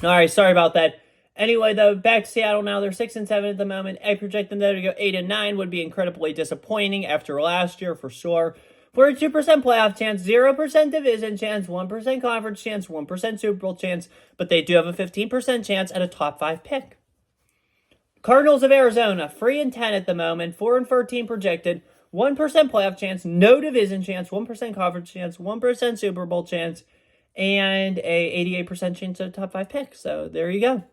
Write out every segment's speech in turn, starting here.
All right, sorry about that. Anyway, though, back to Seattle now. They're 6-7 at the moment. I project them to go 8-9. Would be incredibly disappointing after last year for sure. 42% playoff chance, 0% division chance, 1% conference chance, 1% Super Bowl chance, but they do have a 15% chance at a top 5 pick. Cardinals of Arizona, 3-10 at the moment, 4-13 projected, 1% playoff chance, no division chance, 1% conference chance, 1% Super Bowl chance, and a 88% chance at a top 5 pick. So there you go.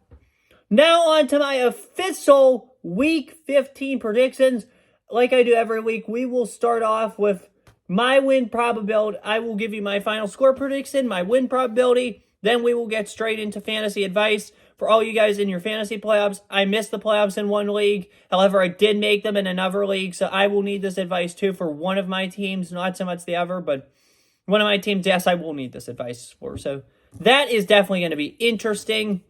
Now on to my official Week 15 predictions. Like I do every week, we will start off with my win probability. I will give you my final score prediction, my win probability. Then we will get straight into fantasy advice for all you guys in your fantasy playoffs. I missed the playoffs in one league. However, I did make them in another league, so I will need this advice too for one of my teams. Not so much the other, but one of my teams, yes, I will need this advice for. So that is definitely going to be interesting.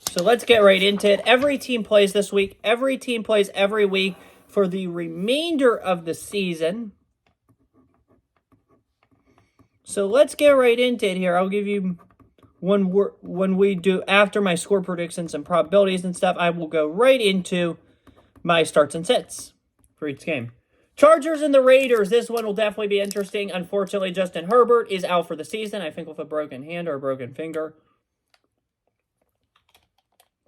So let's get right into it. Every team plays this week. Every team plays every week for the remainder of the season. So let's get right into it here. I'll give you when we do after my score predictions and probabilities and stuff, I will go right into my starts and sits for each game. Chargers and the Raiders. This one will definitely be interesting. Unfortunately, Justin Herbert is out for the season. I think with a broken hand or a broken finger.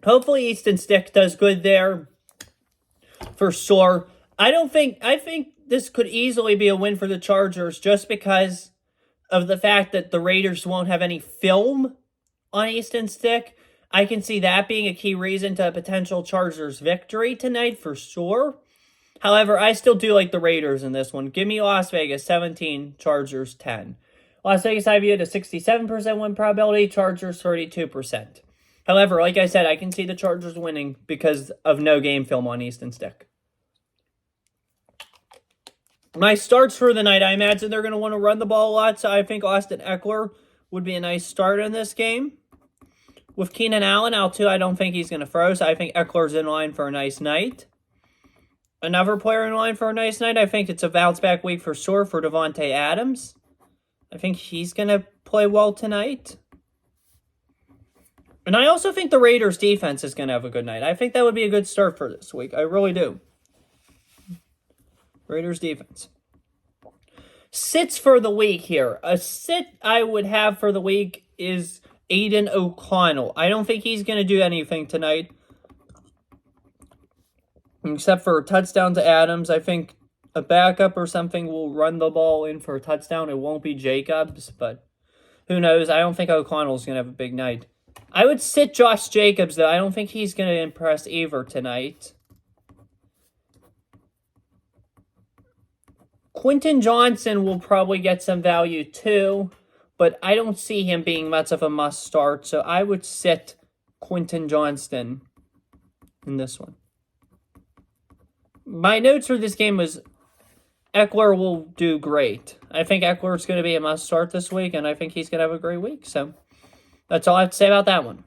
Hopefully, Easton Stick does good there for sure. I think this could easily be a win for the Chargers just because of the fact that the Raiders won't have any film on Easton Stick. I can see that being a key reason to a potential Chargers victory tonight for sure. However, I still do like the Raiders in this one. Give me Las Vegas 17, Chargers 10. Las Vegas I view at a 67% win probability, Chargers 32%. However, like I said, I can see the Chargers winning because of no game film on Easton Stick. My starts for the night, I imagine they're going to want to run the ball a lot, so I think Austin Eckler would be a nice start in this game. With Keenan Allen out too, I don't think he's going to throw, so I think Eckler's in line for a nice night. Another player in line for a nice night, I think it's a bounce-back week for sure for Davante Adams. I think he's going to play well tonight. And I also think the Raiders' defense is going to have a good night. I think that would be a good start for this week. I really do. Raiders' defense. Sits for the week here. A sit I would have for the week is Aiden O'Connell. I don't think he's going to do anything tonight. Except for a touchdown to Adams. I think a backup or something will run the ball in for a touchdown. It won't be Jacobs, but who knows? I don't think O'Connell's going to have a big night. I would sit Josh Jacobs, though. I don't think he's going to impress either tonight. Quentin Johnson will probably get some value, too. But I don't see him being much of a must start. So I would sit Quentin Johnston in this one. My notes for this game was Eckler will do great. I think Eckler's going to be a must start this week. And I think he's going to have a great week. So that's all I have to say about that one.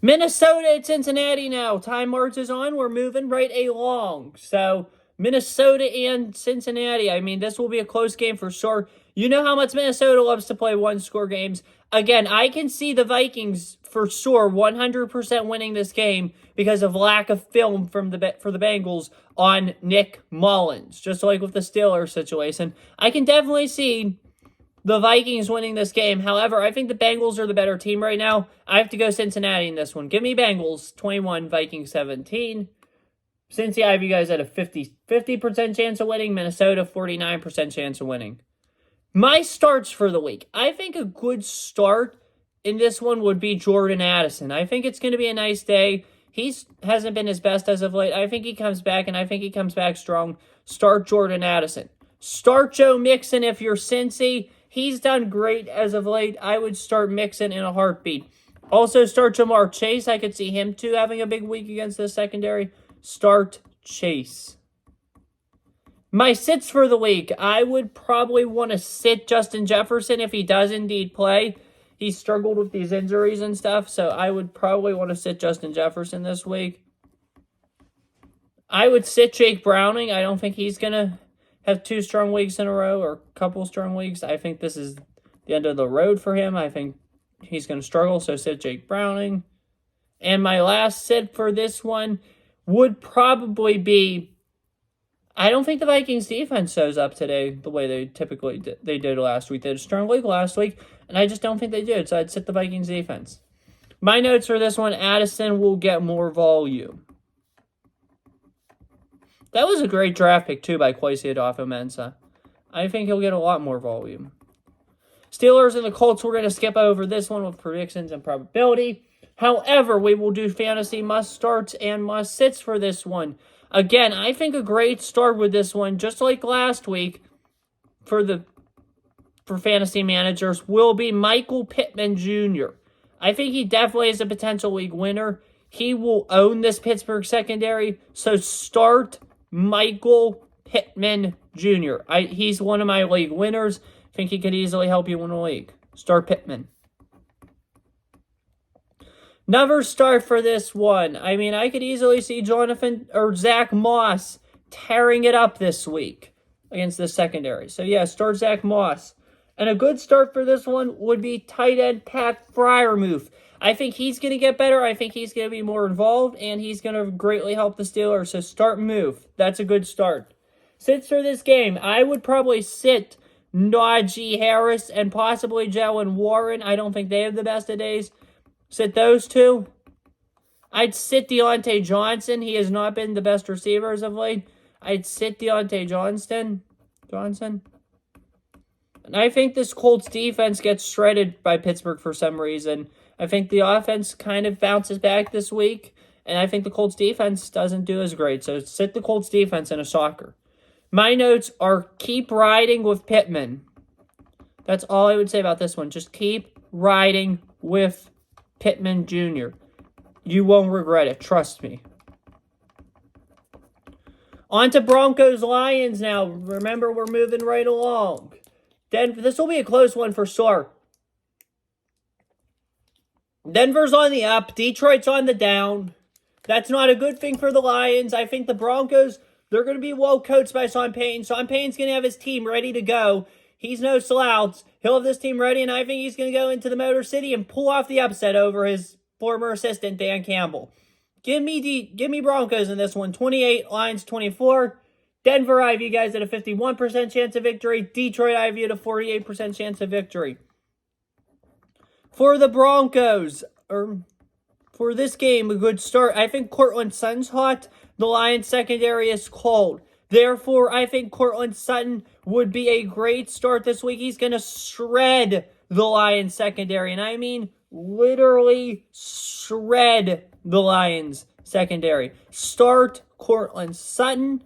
Minnesota at Cincinnati now. Time marches on. We're moving right along. So Minnesota and Cincinnati. I mean, this will be a close game for sure. You know how much Minnesota loves to play one-score games. Again, I can see the Vikings for sure 100% winning this game because of lack of film for the Bengals on Nick Mullins. Just like with the Steelers situation. I can definitely see the Vikings winning this game. However, I think the Bengals are the better team right now. I have to go Cincinnati in this one. Give me Bengals 21, Vikings 17. Cincy, I have you guys at a 50% chance of winning. Minnesota, 49% chance of winning. My starts for the week. I think a good start in this one would be Jordan Addison. I think it's going to be a nice day. He hasn't been his best as of late. I think he comes back, and I think he comes back strong. Start Jordan Addison. Start Joe Mixon if you're Cincy. He's done great as of late. I would start Mixon in a heartbeat. Also, start Jamar Chase. I could see him, too, having a big week against the secondary. Start Chase. My sits for the week. I would probably want to sit Justin Jefferson if he does indeed play. He struggled with these injuries and stuff, so I would probably want to sit Justin Jefferson this week. I would sit Jake Browning. I don't think he's going to have 2 strong weeks in a row or a couple strong weeks. I think this is the end of the road for him. I think he's going to struggle, so sit Jake Browning. And my last sit for this one would probably be, I don't think the Vikings defense shows up today the way they typically did last week. They had a strong week last week, and I just don't think they did, so I'd sit the Vikings defense. My notes for this one, Addison will get more volume. That was a great draft pick, too, by Kwesi Adofo-Mensah. I think he'll get a lot more volume. Steelers and the Colts, we're going to skip over this one with predictions and probability. However, we will do fantasy must-starts and must-sits for this one. Again, I think a great start with this one, just like last week, for fantasy managers, will be Michael Pittman Jr. I think he definitely is a potential league winner. He will own this Pittsburgh secondary, so start Michael Pittman Jr. He's one of my league winners. I think he could easily help you win a league. Start Pittman. Another start for this one. I mean, I could easily see Zach Moss tearing it up this week against the secondary. So, yeah, start Zach Moss. And a good start for this one would be tight end Pat Freiermuth. I think he's going to get better. I think he's going to be more involved, and he's going to greatly help the Steelers. So start Muth. That's a good start. Sits for this game, I would probably sit Najee Harris and possibly Jalen Warren. I don't think they have the best of days. Sit those two. I'd sit Deontay Johnson. He has not been the best receiver as of late. I'd sit Deontay Johnson. And I think this Colts defense gets shredded by Pittsburgh for some reason. I think the offense kind of bounces back this week, and I think the Colts defense doesn't do as great. So sit the Colts defense in a soccer. My notes are keep riding with Pittman. That's all I would say about this one. Just keep riding with Pittman Jr. You won't regret it. Trust me. On to Broncos-Lions now. Remember, we're moving right along. This will be a close one for sure. Denver's on the up. Detroit's on the down. That's not a good thing for the Lions. I think the Broncos, they're going to be well coached by Sean Payton. Sean Payton's going to have his team ready to go. He's no slouch. He'll have this team ready, and I think he's going to go into the Motor City and pull off the upset over his former assistant, Dan Campbell. Give me Broncos in this one. 28, Lions 24. Denver, I have you guys at a 51% chance of victory. Detroit, I have you at a 48% chance of victory. For the Broncos, for this game, a good start. I think Courtland Sutton's hot. The Lions secondary is cold. Therefore, I think Courtland Sutton would be a great start this week. He's going to shred the Lions secondary. And I mean literally shred the Lions secondary. Start Courtland Sutton.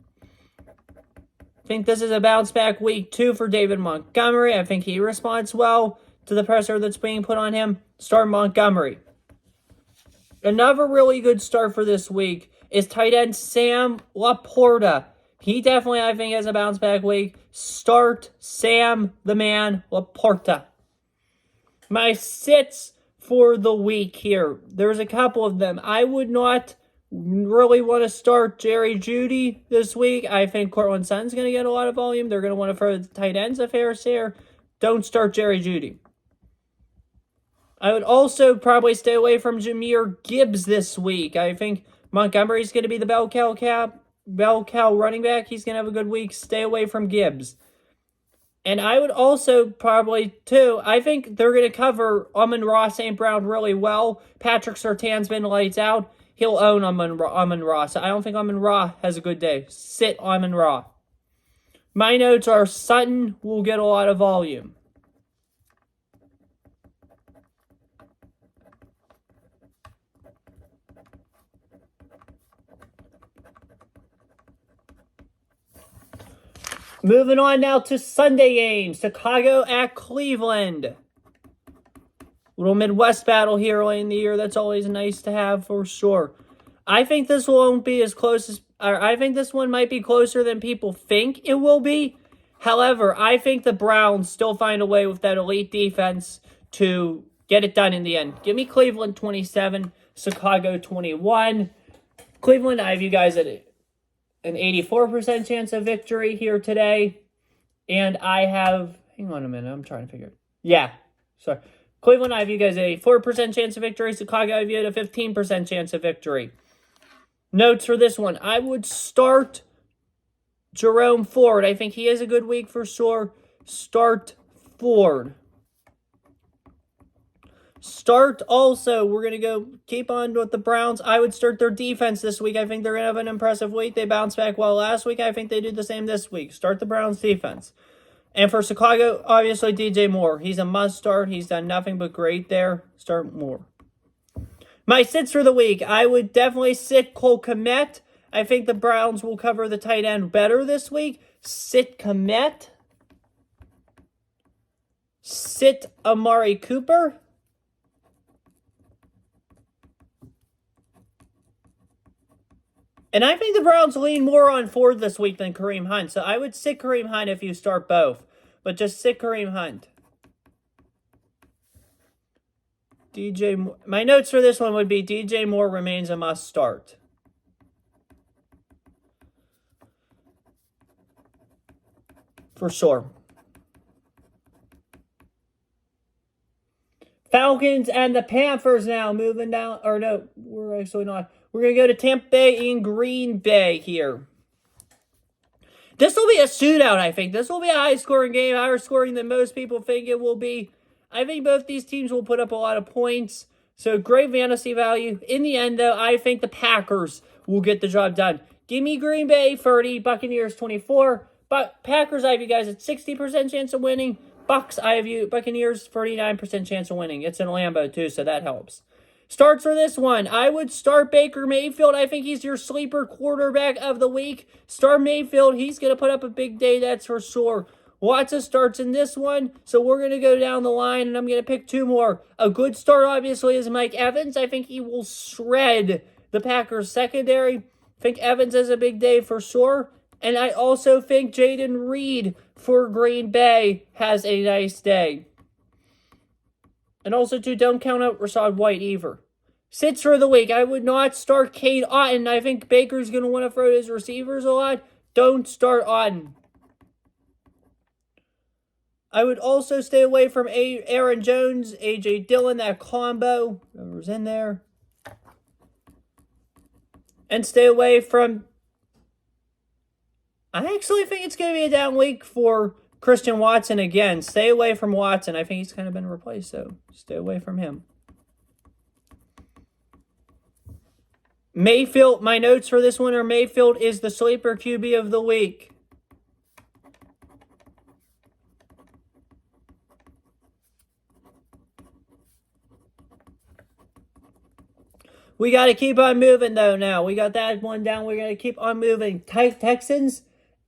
I think this is a bounce back week 2 for David Montgomery. I think he responds well to the pressure that's being put on him. Start Montgomery. Another really good start for this week is tight end Sam Laporta. He definitely, I think, has a bounce back week. Start Sam the Man Laporta. My sits for the week here. There's a couple of them. I would not really want to start Jerry Jeudy this week. I think Courtland Sutton's going to get a lot of volume. They're going to want to throw the tight ends a fair share. Don't start Jerry Jeudy. I would also probably stay away from Jahmyr Gibbs this week. I think Montgomery's going to be the bell cow running back. He's going to have a good week. Stay away from Gibbs. And I would also probably, too, I think they're going to cover St. Brown really well. Patrick Surtain's been lights out. He'll own Amon-Ra. So I don't think Amon-Ra has a good day. Sit Amon-Ra. My notes are Sutton will get a lot of volume. Moving on now to Sunday games. Chicago at Cleveland. Little Midwest battle here early in the year. That's always nice to have for sure. I think this won't be as close as... I think this one might be closer than people think it will be. However, I think the Browns still find a way with that elite defense to get it done in the end. Give me Cleveland 27, Chicago 21. Cleveland, I have you guys at an 84% chance of victory here today. And I have... Hang on a minute. I'm trying to figure it. Yeah. Sorry. Cleveland, I have you guys a 4% chance of victory. Chicago, I have you at a 15% chance of victory. Notes for this one. I would start Jerome Ford. I think he has a good week for sure. Start Ford. Start also, we're going to go keep on with the Browns. I would start their defense this week. I think they're going to have an impressive week. They bounced back well last week. I think they do the same this week. Start the Browns defense. And for Chicago, obviously DJ Moore. He's a must start. He's done nothing but great there. Start Moore. My sits for the week. I would definitely sit Cole Kmet. I think the Browns will cover the tight end better this week. Sit Kmet. Sit Amari Cooper. And I think the Browns lean more on Ford this week than Kareem Hunt. So I would sit Kareem Hunt if you start both. But just sit Kareem Hunt. My notes for this one would be DJ Moore remains a must start. For sure. Falcons and the Panthers now moving down. Or no, we're actually not. We're going to go to Tampa Bay and Green Bay here. This will be a shootout, I think. This will be a high-scoring game, higher scoring than most people think it will be. I think both these teams will put up a lot of points. So, great fantasy value. In the end, though, I think the Packers will get the job done. Give me Green Bay 30, Buccaneers 24. But Packers, I have you guys at 60% chance of winning. Bucks, I have you, Buccaneers 49% chance of winning. It's in Lambeau, too, so that helps. Starts for this one. I would start Baker Mayfield. I think he's your sleeper quarterback of the week. Start Mayfield. He's going to put up a big day, that's for sure. Watson starts in this one, so we're going to go down the line, and I'm going to pick two more. A good start, obviously, is Mike Evans. I think he will shred the Packers secondary. I think Evans has a big day for sure. And I also think Jaden Reed for Green Bay has a nice day. And also, too, don't count out Rachaad White either. Sits for the week. I would not start Cade Otton. I think Baker's going to want to throw his receivers a lot. Don't start Otton. I would also stay away from Aaron Jones, A.J. Dillon, that combo. Whoever's in there. And stay away from... I actually think it's going to be a down week for Christian Watson again. Stay away from Watson. I think he's kind of been replaced, so stay away from him. Mayfield, my notes for this one are Mayfield is the sleeper QB of the week. We got to keep on moving, though, now. We got that one down. We got to keep on moving. Texans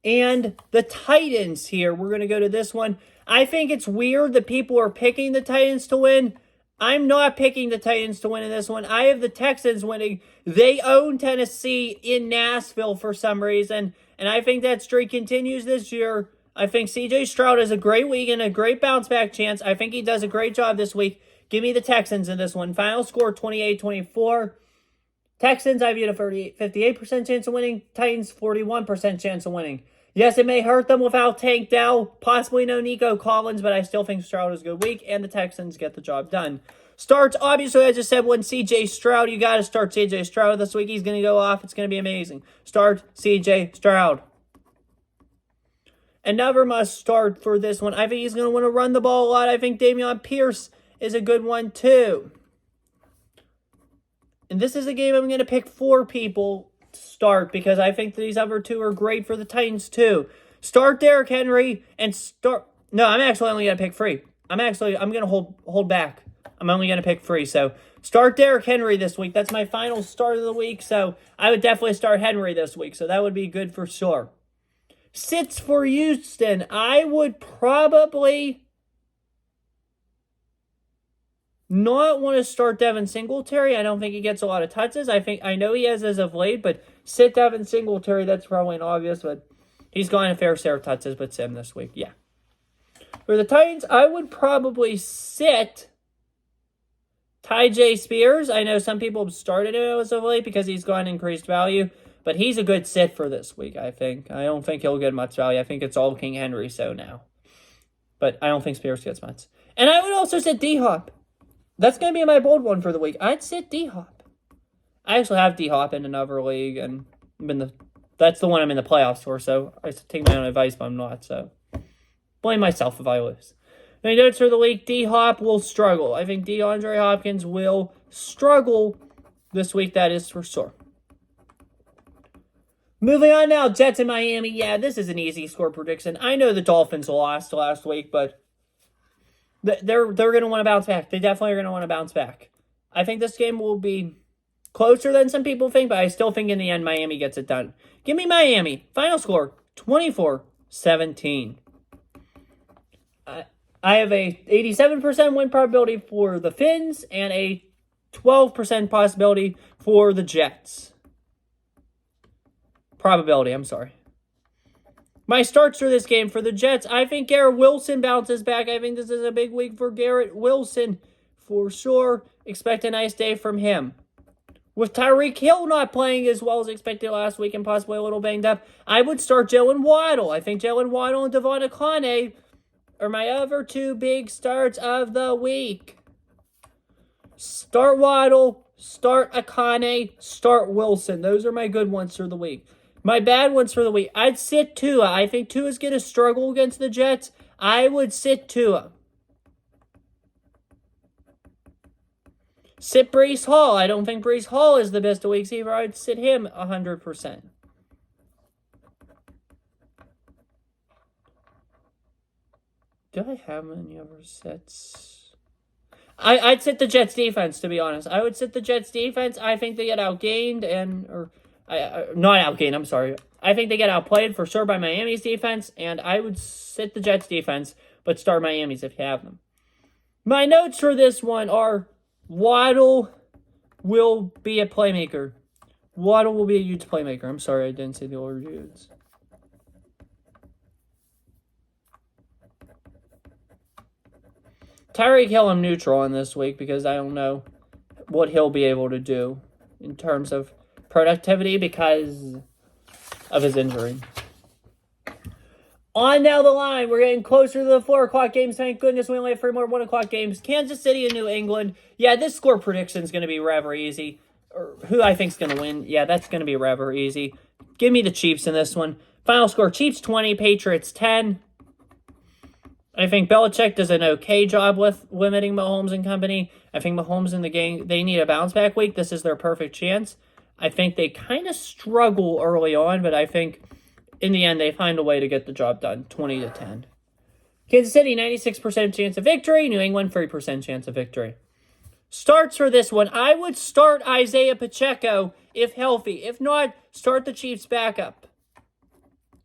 and the Titans here. We're going to go to this one. I think it's weird that people are picking the Titans to win. I'm not picking the Titans to win in this one. I have the Texans winning. They own Tennessee in Nashville for some reason, and I think that streak continues this year. I think C.J. Stroud has a great week and a great bounce-back chance. I think he does a great job this week. Give me the Texans in this one. Final score, 28-24. Texans, I have you at a 58% chance of winning. Titans, 41% chance of winning. Yes, it may hurt them without Tank Dell. Possibly no Nico Collins, but I still think Stroud is a good week, and the Texans get the job done. Starts, obviously, I just said when C.J. Stroud. You got to start C.J. Stroud this week. He's going to go off. It's going to be amazing. Start C.J. Stroud. Another must start for this one. I think he's going to want to run the ball a lot. I think Dameon Pierce is a good one, too. And this is a game I'm going to pick 4 people to start because I think these other 2 are great for the Titans, too. Start Derrick Henry and start... No, I'm actually only going to pick 3. I'm going to hold back. I'm only going to pick 3. So, start Derrick Henry this week. That's my final start of the week. So, I would definitely start Henry this week. So, that would be good for sure. Sits for Houston. I would probably... not want to start Devin Singletary. I don't think he gets a lot of touches. I know he has as of late, but sit Devin Singletary. That's probably an obvious, but he's going a fair share of touches, but Sim this week. Yeah. For the Titans, I would probably sit Tyjae Spears. I know some people have started him as of late because he's gone increased value, but he's a good sit for this week, I think. I don't think he'll get much value. I think it's all King Henry so now. But I don't think Spears gets much. And I would also sit D-Hop. That's going to be my bold one for the week. I'd sit D-Hop. I actually have D-Hop in another league, and that's the one I'm in the playoffs for, so I take my own advice, but I'm not, so blame myself if I lose. My notes for the week, D-Hop will struggle. I think DeAndre Hopkins will struggle this week, that is for sure. Moving on now, Jets in Miami. Yeah, this is an easy score prediction. I know the Dolphins lost last week, but they're going to want to bounce back. They definitely are going to want to bounce back. I think this game will be closer than some people think, but I still think in the end Miami gets it done. Give me Miami. Final score, 24-17. I have a 87% win probability for the Fins and a 12% possibility for the Jets. Probability, I'm sorry. My starts for this game for the Jets, I think Garrett Wilson bounces back. I think this is a big week for Garrett Wilson for sure. Expect a nice day from him. With Tyreek Hill not playing as well as expected last week and possibly a little banged up, I would start Jalen Waddle. I think Jalen Waddle and Devon Akane are my other two big starts of the week. Start Waddle, start Akane, start Wilson. Those are my good ones for the week. My bad ones for the week, I'd sit Tua. I think Tua's going to struggle against the Jets. I would sit Tua. Sit Breece Hall. I don't think Breece Hall is the best of weeks either. I'd sit him 100%. Do I have any other sets? I'd sit the Jets defense, to be honest. I would sit the Jets defense. I think they get outgained not outgained, I'm sorry. I think they get outplayed for sure by Miami's defense, and I would sit the Jets defense, but start Miami's if you have them. My notes for this one are Waddle will be a playmaker. Waddle will be a huge playmaker. I'm sorry, I didn't say the order huge. Tyreek Hill, I'm neutral on this week because I don't know what he'll be able to do in terms of productivity because of his injury. On down the line, we're getting closer to the 4 o'clock games. Thank goodness we only have 3 more 1 o'clock games. Kansas City and New England. Yeah, this score prediction is going to be rather easy. Or who I think is going to win. Yeah, that's going to be rather easy. Give me the Chiefs in this one. Final score, Chiefs 20, Patriots 10. I think Belichick does an okay job with limiting Mahomes and company. I think Mahomes in the game, they need a bounce back week. This is their perfect chance. I think they kind of struggle early on, but I think in the end they find a way to get the job done, 20-10. Kansas City, 96% chance of victory. New England, 3% chance of victory. Starts for this one, I would start Isaiah Pacheco if healthy. If not, start the Chiefs backup.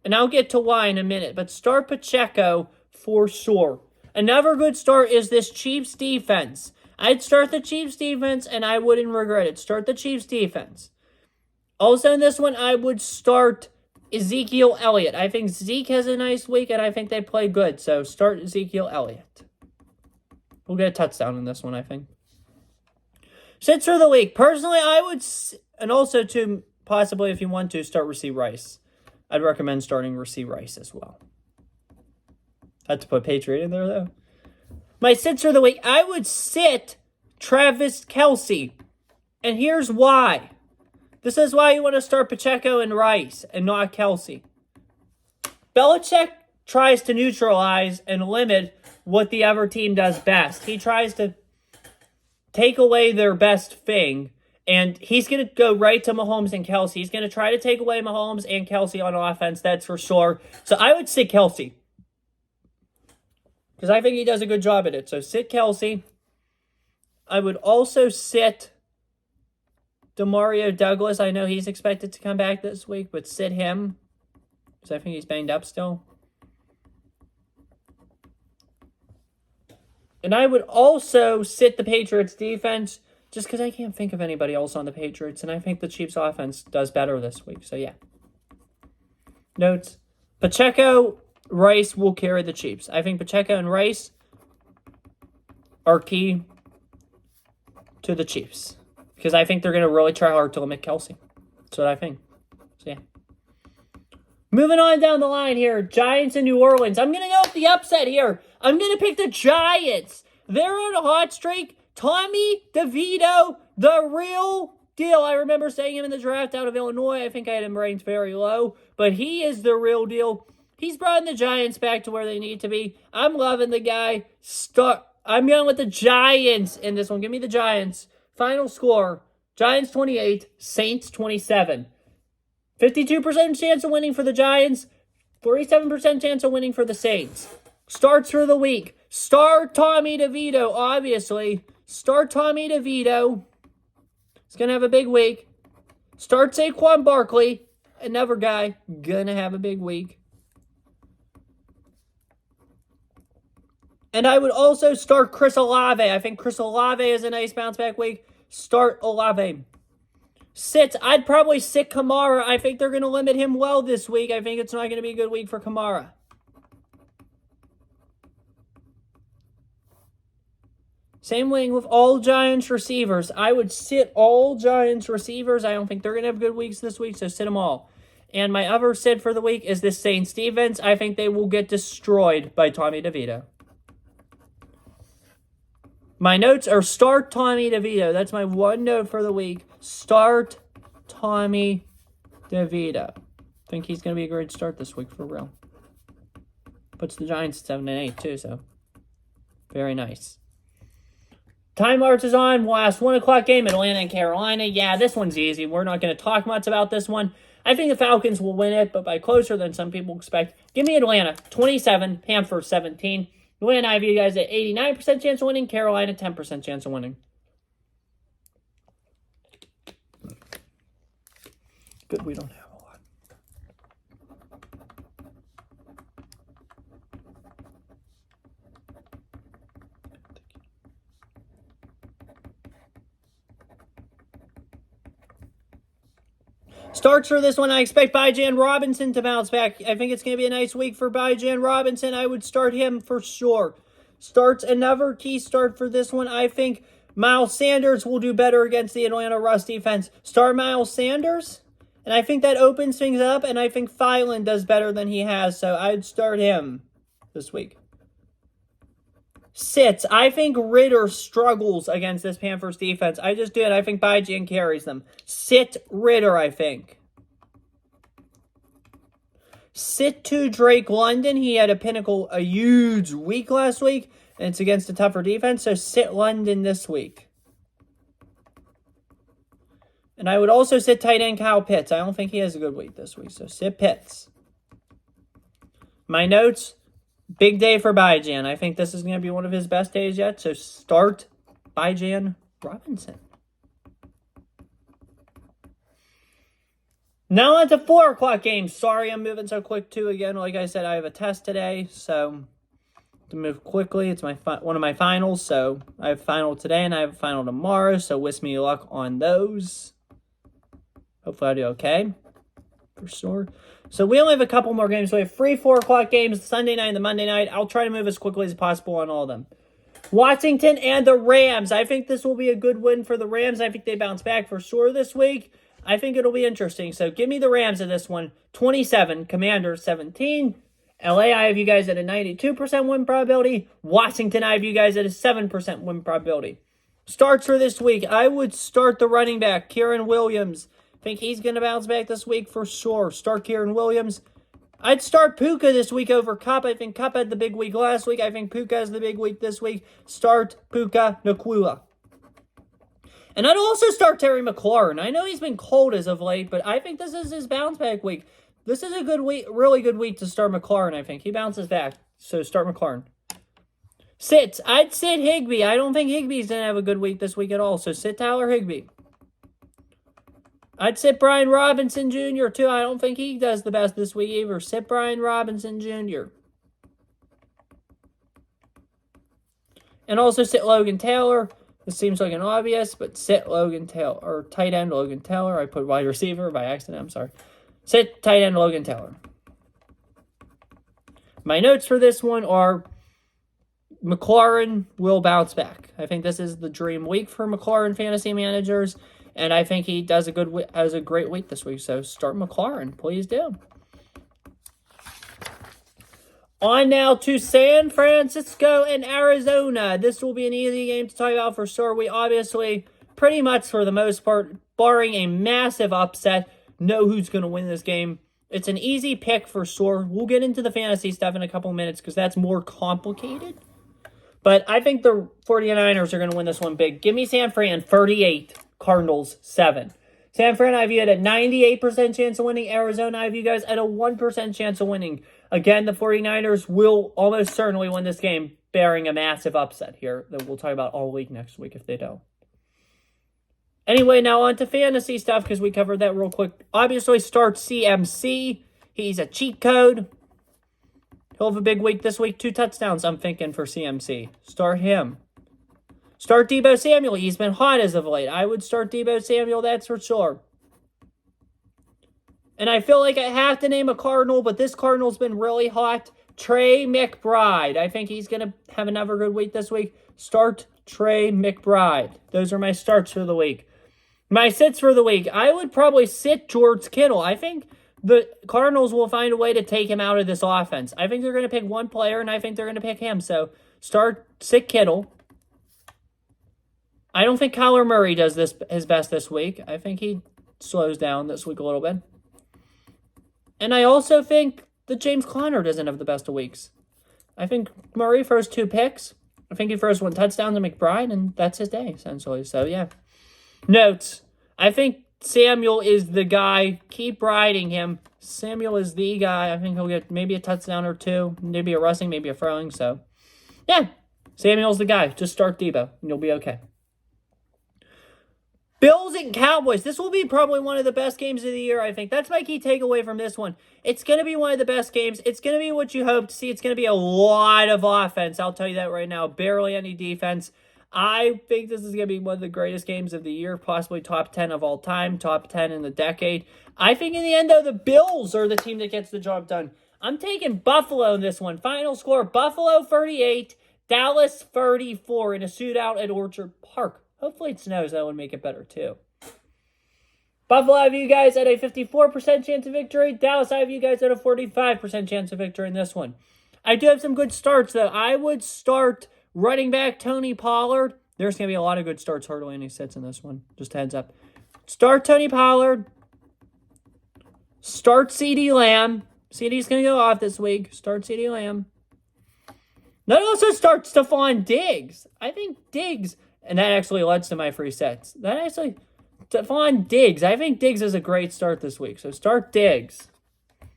And I'll get to why in a minute, but start Pacheco for sure. Another good start is this Chiefs defense. I'd start the Chiefs defense, and I wouldn't regret it. Start the Chiefs defense. Also in this one, I would start Ezekiel Elliott. I think Zeke has a nice week, and I think they play good. So start Ezekiel Elliott. We'll get a touchdown in this one, I think. Sits for the week. Personally, I would, and also to possibly if you want to, start Rashee Rice. I'd recommend starting Rashee Rice as well. Had to put Patriot in there, though. My sits for the week, I would sit Travis Kelce. And here's why. This is why you want to start Pacheco and Rice and not Kelce. Belichick tries to neutralize and limit what the other team does best. He tries to take away their best thing. And he's going to go right to Mahomes and Kelce. He's going to try to take away Mahomes and Kelce on offense, that's for sure. So I would sit Kelce. Because I think he does a good job at it. So sit Kelce. I would also sit Demario Douglas. I know he's expected to come back this week, but sit him. Because I think he's banged up still. And I would also sit the Patriots defense. Just because I can't think of anybody else on the Patriots. And I think the Chiefs offense does better this week. So yeah. Notes. Pacheco, Rice will carry the Chiefs. I think Pacheco and Rice are key to the Chiefs. Because I think they're going to really try hard to limit Kelce. That's what I think. So, yeah. Moving on down the line here. Giants in New Orleans. I'm going to go with the upset here. I'm going to pick the Giants. They're on a hot streak. Tommy DeVito, the real deal. I remember saying him in the draft out of Illinois. I think I had him ranked very low, but he is the real deal. He's brought the Giants back to where they need to be. I'm loving the guy. I'm going with the Giants in this one. Give me the Giants. Final score, Giants 28, Saints 27. 52% chance of winning for the Giants, 47% chance of winning for the Saints. Starts for the week. Start Tommy DeVito, obviously. Start Tommy DeVito. He's going to have a big week. Start Saquon Barkley. Another guy going to have a big week. And I would also start Chris Olave. I think Chris Olave is a nice bounce back week. Start Olave. Sit. I'd probably sit Kamara. I think they're going to limit him well this week. I think it's not going to be a good week for Kamara. Same thing with all Giants receivers. I would sit all Giants receivers. I don't think they're going to have good weeks this week, so sit them all. And my other sit for the week is this Saints defense. I think they will get destroyed by Tommy DeVito. My notes are start Tommy DeVito. That's my one note for the week. Start Tommy DeVito. I think he's going to be a great start this week for real. Puts the Giants at 7-8 too, so very nice. Time marches on. Last 1 o'clock game, Atlanta and Carolina. Yeah, this one's easy. We're not going to talk much about this one. I think the Falcons will win it, but by closer than some people expect. Give me Atlanta, 27, Panthers 17. Atlanta, I have you guys at 89% chance of winning. Carolina, 10% chance of winning. Good, we don't have a lot. Starts for this one, I expect Bijan Robinson to bounce back. I think it's going to be a nice week for Bijan Robinson. I would start him for sure. Starts another key start for this one. I think Miles Sanders will do better against the Atlanta Rush defense. Start Miles Sanders, and I think that opens things up, and I think Thielen does better than he has, so I'd start him this week. Sits. I think Ritter struggles against this Panthers defense. I just do it. I think Bijan carries them. Sit Ritter, I think. Sit to Drake London. He had a huge week last week, and it's against a tougher defense, so sit London this week. And I would also sit tight end Kyle Pitts. I don't think he has a good week this week, so sit Pitts. My notes, big day for Bijan. I think this is going to be one of his best days yet, so start Bijan Robinson. Now on to 4 o'clock games. Sorry I'm moving so quick too. Again, like I said, I have a test today, so to move quickly. It's one of my finals, so I have a final today and I have a final tomorrow, so wish me luck on those. Hopefully I do okay, for sure. So we only have a couple more games. So we have 3 4 o'clock games, the Sunday night and the Monday night. I'll try to move as quickly as possible on all of them. Washington and the Rams. I think this will be a good win for the Rams. I think they bounce back for sure this week. I think it'll be interesting. So give me the Rams in this one. 27, Commanders 17. LA, I have you guys at a 92% win probability. Washington, I have you guys at a 7% win probability. Starts for this week. I would start the running back, Kyren Williams. I think he's going to bounce back this week for sure. Start Kyren Williams. I'd start Puka this week over Kupp. I think Kupp had the big week last week. I think Puka has the big week this week. Start Puka Nacua. And I'd also start Terry McLaurin. I know he's been cold as of late, but I think this is his bounce back week. This is a good week, really good week to start McLaurin, I think. He bounces back, so start McLaurin. Sits. I'd sit Higbee. I don't think Higbee's going to have a good week this week at all, so sit Tyler Higbee. I'd sit Brian Robinson Jr. too. I don't think he does the best this week either. Sit Brian Robinson Jr. And also sit Logan Taylor. This seems like an obvious, but sit Logan Taylor, or tight end Logan Taylor. I put wide receiver by accident, I'm sorry. Sit tight end Logan Taylor. My notes for this one are McLaurin will bounce back. I think this is the dream week for McLaurin fantasy managers, and I think he does has a great week this week. So start McLaurin, please do. On now to San Francisco and Arizona. This will be an easy game to talk about for sure. We obviously, pretty much for the most part, barring a massive upset, know who's going to win this game. It's an easy pick for sure. We'll get into the fantasy stuff in a couple minutes because that's more complicated. But I think the 49ers are going to win this one big. Give me San Fran, 38. Cardinals, 7. San Fran, I have you at a 98% chance of winning. Arizona, I have you guys at a 1% chance of winning. Again, the 49ers will almost certainly win this game, bearing a massive upset here that we'll talk about all week next week if they don't. Anyway, now on to fantasy stuff because we covered that real quick. Obviously, start CMC. He's a cheat code. He'll have a big week this week. 2 touchdowns, I'm thinking, for CMC. Start him. Start Deebo Samuel. He's been hot as of late. I would start Deebo Samuel, that's for sure. And I feel like I have to name a Cardinal, but this Cardinal's been really hot. Trey McBride. I think he's going to have another good week this week. Start Trey McBride. Those are my starts for the week. My sits for the week. I would probably sit George Kittle. I think the Cardinals will find a way to take him out of this offense. I think they're going to pick one player, and I think they're going to pick him. So sit Kittle. I don't think Kyler Murray does his best this week. I think he slows down this week a little bit. And I also think that James Conner doesn't have the best of weeks. I think Murray throws 2 picks. I think he throws 1 touchdown to McBride, and that's his day, essentially. So, yeah. Notes. I think Samuel is the guy. Keep riding him. Samuel is the guy. I think he'll get maybe a touchdown or 2. Maybe a rushing, maybe a throwing. So, yeah. Samuel's the guy. Just start Deebo, and you'll be okay. Bills and Cowboys. This will be probably one of the best games of the year, I think. That's my key takeaway from this one. It's going to be one of the best games. It's going to be what you hope to see. It's going to be a lot of offense. I'll tell you that right now. Barely any defense. I think this is going to be one of the greatest games of the year, possibly top 10 of all time, top 10 in the decade. I think in the end, though, the Bills are the team that gets the job done. I'm taking Buffalo in this one. Final score, Buffalo 38, Dallas 34 in a shootout at Orchard Park. Hopefully it snows. That would make it better, too. Buffalo, I have you guys at a 54% chance of victory. Dallas, I have you guys at a 45% chance of victory in this one. I do have some good starts, though. I would start running back Tony Pollard. There's going to be a lot of good starts. Hardly any sits in this one. Just heads up. Start Tony Pollard. Start CeeDee Lamb. CeeDee's going to go off this week. Start CeeDee Lamb. Then also start Stephon Diggs. I think Diggs... And that actually leads to my free sets. Stephon Diggs. I think Diggs is a great start this week. So start Diggs.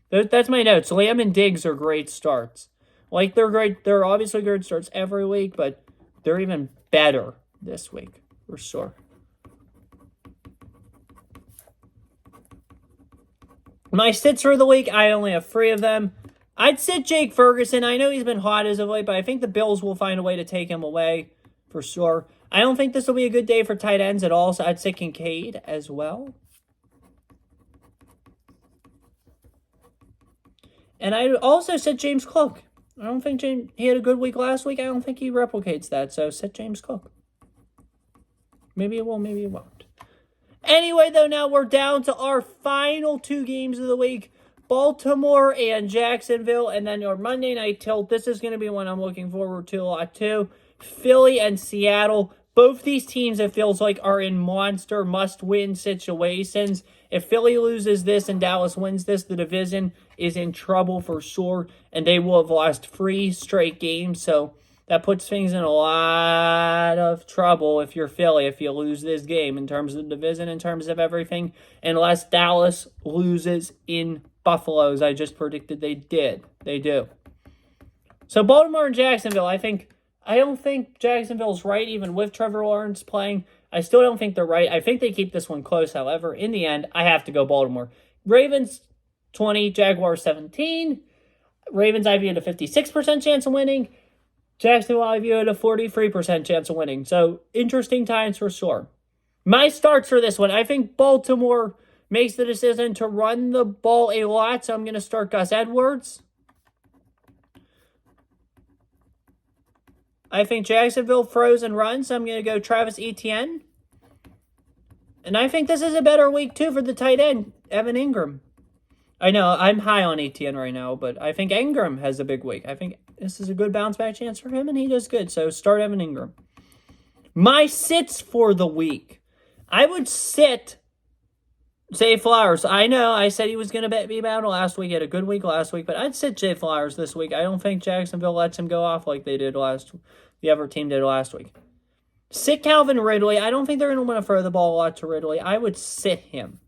That's my notes. Lamb and Diggs are great starts. Like, they're great. They're obviously good starts every week, but they're even better this week, for sure. My sits for the week, I only have 3 of them. I'd sit Jake Ferguson. I know he's been hot as of late, but I think the Bills will find a way to take him away, for sure. I don't think this will be a good day for tight ends at all, so I'd say Kincaid as well. And I also said James Cook. I don't think he had a good week last week. I don't think he replicates that, so set James Cook. Maybe it will, maybe it won't. Anyway, though, now we're down to our final 2 games of the week. Baltimore and Jacksonville, and then our Monday night tilt. This is going to be one I'm looking forward to a lot, too. Philly and Seattle. Both these teams, it feels like, are in monster must-win situations. If Philly loses this and Dallas wins this, the division is in trouble for sure, and they will have lost 3 straight games. So that puts things in a lot of trouble if you're Philly, if you lose this game in terms of the division, in terms of everything, unless Dallas loses in Buffalo, as I just predicted they did. They do. So Baltimore and Jacksonville, I don't think Jacksonville's right, even with Trevor Lawrence playing. I still don't think they're right. I think they keep this one close, however. In the end, I have to go Baltimore. Ravens 20, Jaguars 17. Ravens, I view at a 56% chance of winning. Jacksonville, I view at a 43% chance of winning. So, interesting times for sure. My starts for this one, I think Baltimore makes the decision to run the ball a lot, so I'm going to start Gus Edwards. I think Jacksonville throws and runs, so I'm going to go Travis Etienne. And I think this is a better week, too, for the tight end, Evan Ingram. I know I'm high on ATN right now, but I think Ingram has a big week. I think this is a good bounce back chance for him, and he does good. So start Evan Ingram. My sits for the week. I would sit Zay Flowers. I know I said he was going to be battle last week. He had a good week last week, but I'd sit Zay Flowers this week. I don't think Jacksonville lets him go off like they did the other team did last week. Sit Calvin Ridley. I don't think they're going to want to throw the ball a lot to Ridley. I would sit him.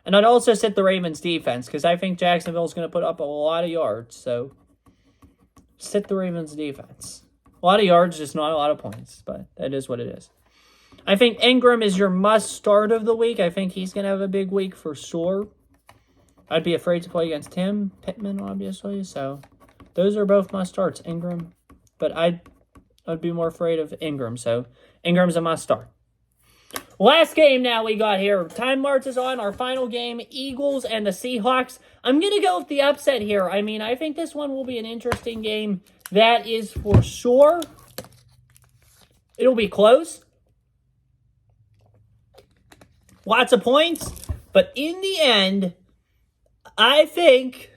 And I'd also sit the Ravens defense because I think Jacksonville's going to put up a lot of yards. So sit the Ravens defense. A lot of yards, just not a lot of points, but that is what it is. I think Ingram is your must start of the week. I think he's going to have a big week for sure. I'd be afraid to play against him, Pittman, obviously. So those are both must starts, Ingram. But I'd be more afraid of Ingram. So Ingram's a must start. Last game now we got here. Time marches on. Our final game, Eagles and the Seahawks. I'm going to go with the upset here. I mean, I think this one will be an interesting game. That is for sure. It'll be close. Lots of points. But in the end, I think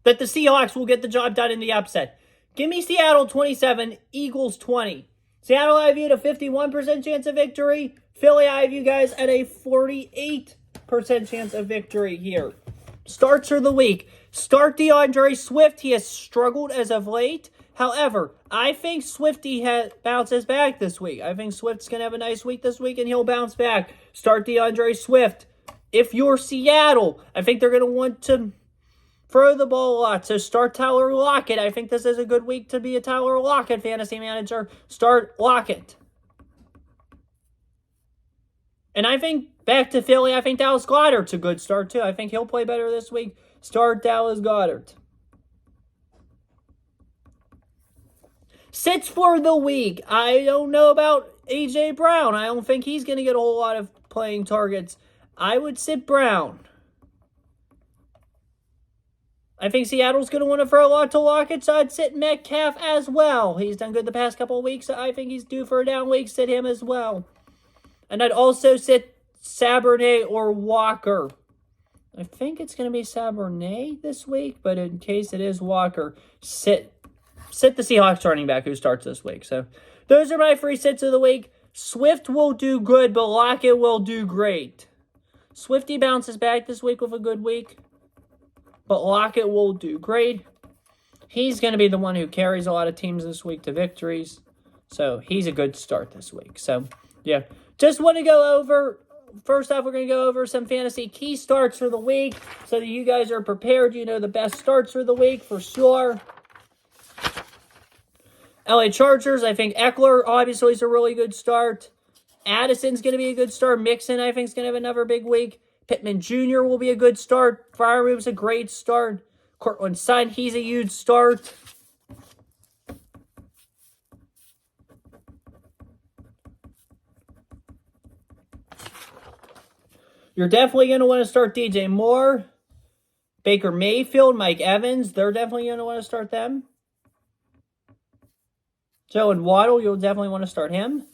that the Seahawks will get the job done in the upset. Give me Seattle 27, Eagles 20. Seattle, I have you at a 51% chance of victory. Philly, I have you guys at a 48% chance of victory here. Starts for the week. Start DeAndre Swift. He has struggled as of late. However, I think Swifty bounces back this week. I think Swift's going to have a nice week this week, and he'll bounce back. Start DeAndre Swift. If you're Seattle, I think they're going to want to throw the ball a lot. So start Tyler Lockett. I think this is a good week to be a Tyler Lockett fantasy manager. Start Lockett. And I think back to Philly, I think Dallas Goedert's a good start too. I think he'll play better this week. Start Dallas Goedert. Sits for the week. I don't know about A.J. Brown. I don't think he's going to get a whole lot of playing targets. I would sit Brown. I think Seattle's going to want to throw a lot to Lockett, so I'd sit Metcalf as well. He's done good the past couple of weeks. So I think he's due for a down week. Sit him as well. And I'd also sit Sabernet or Walker. I think it's going to be Sabernet this week, but in case it is Walker, sit the Seahawks running back who starts this week. So those are my free sits of the week. Swift will do good, but Lockett will do great. Swifty bounces back this week with a good week, but Lockett will do great. He's going to be the one who carries a lot of teams this week to victories. So he's a good start this week. So, yeah. Just want to go over, first off, we're going to go over some fantasy key starts for the week so that you guys are prepared. You know the best starts for the week for sure. LA Chargers, I think Eckler obviously is a really good start. Addison's going to be a good start. Mixon, I think, is going to have another big week. Pittman Jr. will be a good start. Freiermuth's a great start. Cortland Sutton, he's a huge start. You're definitely going to want to start DJ Moore. Baker Mayfield, Mike Evans, they're definitely going to want to start them. Joe and Waddle, you'll definitely want to start him.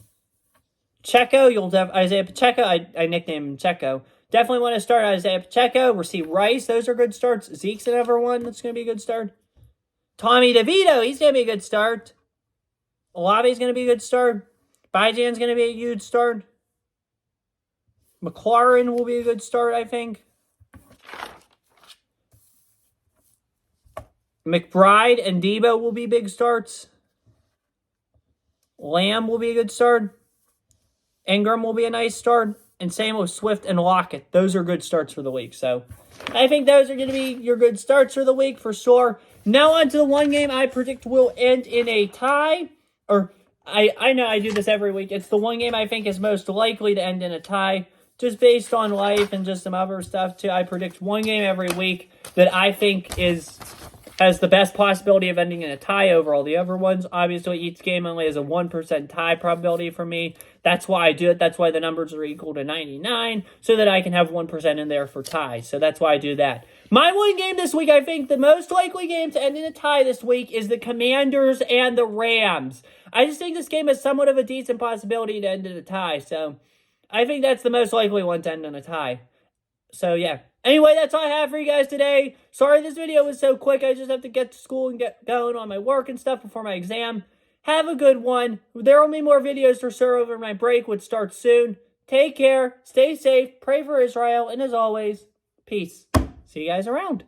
Checo, Isaiah Pacheco, I nicknamed him Checo. Definitely want to start Isaiah Pacheco. Rasheed Rice, those are good starts. Zeke's another one that's going to be a good start. Tommy DeVito, he's going to be a good start. Olave's going to be a good start. Bijan's going to be a huge start. McLaurin will be a good start, I think. McBride and Debo will be big starts. Lamb will be a good start. Ingram will be a nice start. And same with Swift and Lockett. Those are good starts for the week. So I think those are going to be your good starts for the week for sure. Now on to the one game I predict will end in a tie. Or I know I do this every week. It's the one game I think is most likely to end in a tie. Just based on life and just some other stuff too. I predict one game every week that I think has the best possibility of ending in a tie over all the other ones. Obviously, each game only has a 1% tie probability for me. That's why I do it. That's why the numbers are equal to 99, so that I can have 1% in there for ties. So that's why I do that. My one game this week, I think the most likely game to end in a tie this week is the Commanders and the Rams. I just think this game has somewhat of a decent possibility to end in a tie. So I think that's the most likely one to end in a tie. So, yeah. Anyway, that's all I have for you guys today. Sorry this video was so quick. I just have to get to school and get going on my work and stuff before my exam. Have a good one. There will be more videos for sure over my break, which starts soon. Take care. Stay safe. Pray for Israel. And as always, peace. See you guys around.